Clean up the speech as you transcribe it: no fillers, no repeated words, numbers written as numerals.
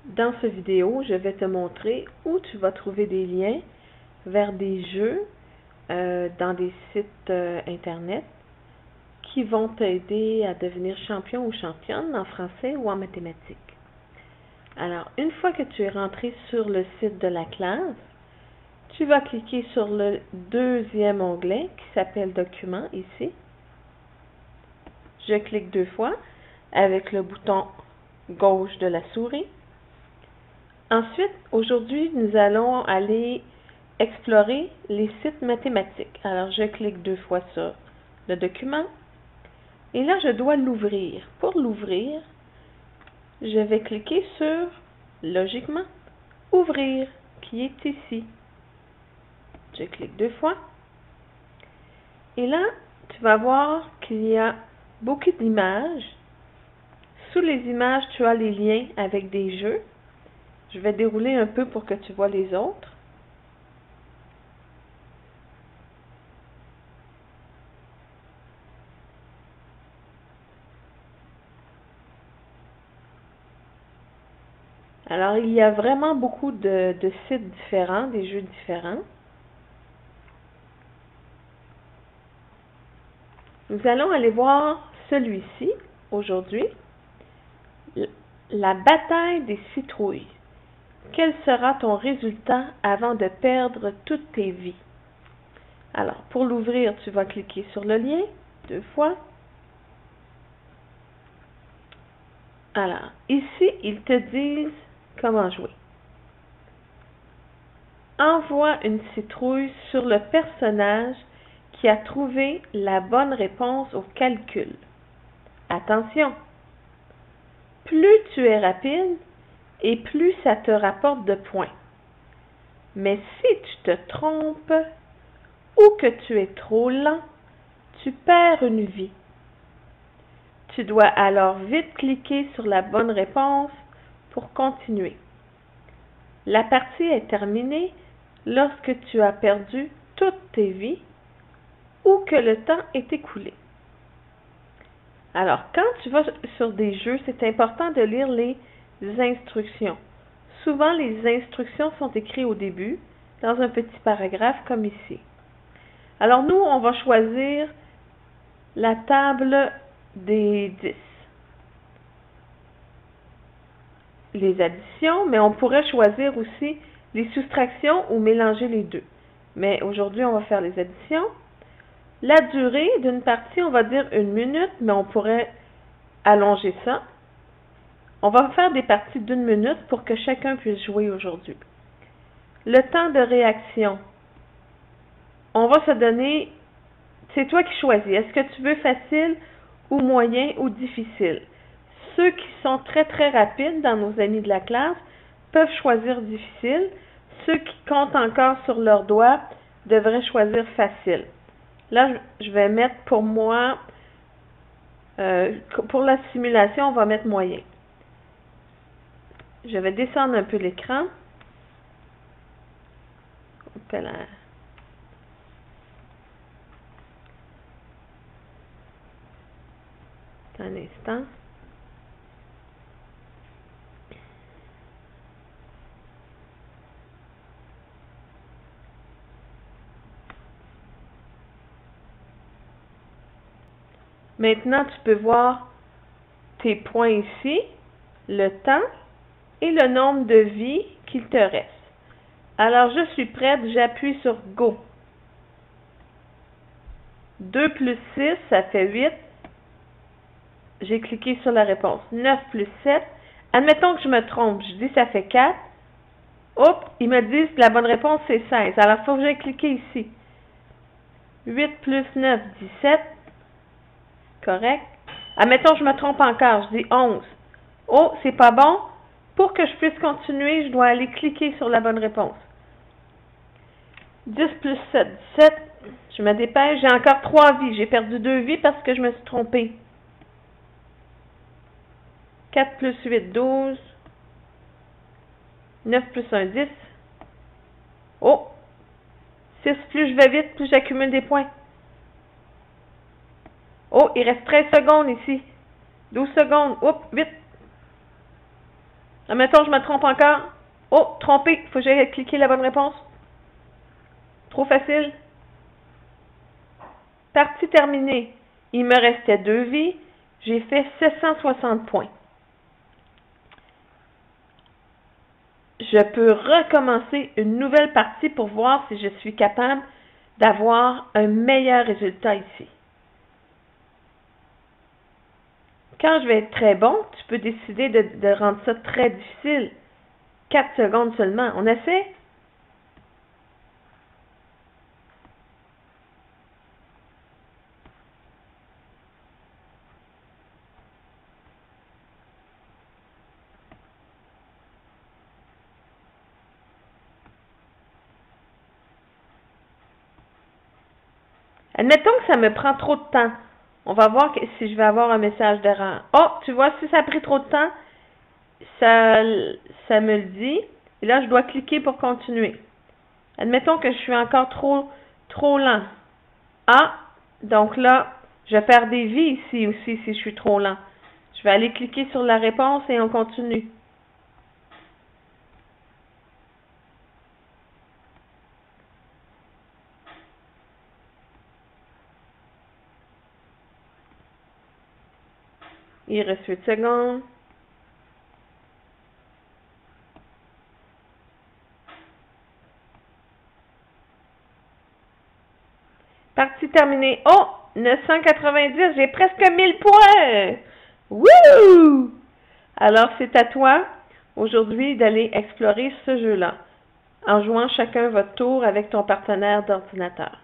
Dans cette vidéo, je vais te montrer où tu vas trouver des liens vers des jeux dans des sites Internet qui vont t'aider à devenir champion ou championne en français ou en mathématiques. Alors, une fois que tu es rentré sur le site de la classe, tu vas cliquer sur le deuxième onglet qui s'appelle Documents ici. Je clique 2 fois avec le bouton gauche de la souris. Ensuite, aujourd'hui, nous allons aller explorer les sites mathématiques. Alors, je clique 2 fois sur le document et là, je dois l'ouvrir. Pour l'ouvrir, je vais cliquer sur, logiquement, Ouvrir, qui est ici. Je clique 2 fois. Et là, tu vas voir qu'il y a beaucoup d'images. Sous les images, tu as les liens avec des jeux. Je vais dérouler un peu pour que tu vois les autres. Alors, il y a vraiment beaucoup de sites différents, des jeux différents. Nous allons aller voir celui-ci aujourd'hui, la bataille des citrouilles. Quel sera ton résultat avant de perdre toutes tes vies? Alors, pour l'ouvrir, tu vas cliquer sur le lien 2 fois. Alors, ici, ils te disent comment jouer. Envoie une citrouille sur le personnage qui a trouvé la bonne réponse au calcul. Attention! Plus tu es rapide et plus ça te rapporte de points. Mais si tu te trompes ou que tu es trop lent, tu perds une vie. Tu dois alors vite cliquer sur la bonne réponse pour continuer. La partie est terminée lorsque tu as perdu toutes tes vies ou que le temps est écoulé. Alors, quand tu vas sur des jeux, c'est important de lire les instructions. Souvent, les instructions sont écrites au début, dans un petit paragraphe comme ici. Alors, nous, on va choisir la table des 10. Les additions, mais on pourrait choisir aussi les soustractions ou mélanger les deux. Mais aujourd'hui, on va faire les additions. La durée d'une partie, on va dire 1 minute, mais on pourrait allonger ça. On va faire des parties d'1 minute pour que chacun puisse jouer aujourd'hui. Le temps de réaction. On va se donner, c'est toi qui choisis. Est-ce que tu veux facile ou moyen ou difficile? Ceux qui sont très rapides dans nos amis de la classe peuvent choisir difficile. Ceux qui comptent encore sur leurs doigts devraient choisir facile. Là, je vais mettre pour moi, pour la simulation, on va mettre moyen. Je vais descendre un peu l'écran. Un instant. Maintenant, tu peux voir tes points ici, le temps et le nombre de vies qu'il te reste. Alors, je suis prête, j'appuie sur Go. 2 plus 6, ça fait 8. J'ai cliqué sur la réponse. 9 plus 7. Admettons que je me trompe, je dis ça fait 4. Oups, ils me disent que la bonne réponse c'est 16. Alors, il faut que j'aille cliquer ici. 8 plus 9, 17. Correct. Admettons que je me trompe encore, je dis 11. Oh, c'est pas bon. Pour que je puisse continuer, je dois aller cliquer sur la bonne réponse. 10 plus 7, 17. Je me dépêche, j'ai encore 3 vies. J'ai perdu 2 vies parce que je me suis trompée. 4 plus 8, 12. 9 plus 1, 10. Oh! 6, plus je vais vite, plus j'accumule des points. Oh, il reste 13 secondes ici. 12 secondes. Oups, vite. Admettons, je me trompe encore. Oh, trompé. Faut que j'aille cliquer la bonne réponse. Trop facile. Partie terminée. Il me restait 2 vies. J'ai fait 760 points. Je peux recommencer une nouvelle partie pour voir si je suis capable d'avoir un meilleur résultat ici. Quand je vais être très bon, tu peux décider de rendre ça très difficile. 4 secondes seulement. On essaie? Admettons que ça me prend trop de temps. On va voir si je vais avoir un message d'erreur. Oh, tu vois, si ça a pris trop de temps, ça me le dit. Et là, je dois cliquer pour continuer. Admettons que je suis encore trop lent. Ah, donc là, je perds des vies ici aussi si je suis trop lent. Je vais aller cliquer sur la réponse et on continue. Il reste 8 secondes. Partie terminée. Oh, 990, j'ai presque 1000 points. Wouh! Alors, c'est à toi aujourd'hui d'aller explorer ce jeu-là en jouant chacun votre tour avec ton partenaire d'ordinateur.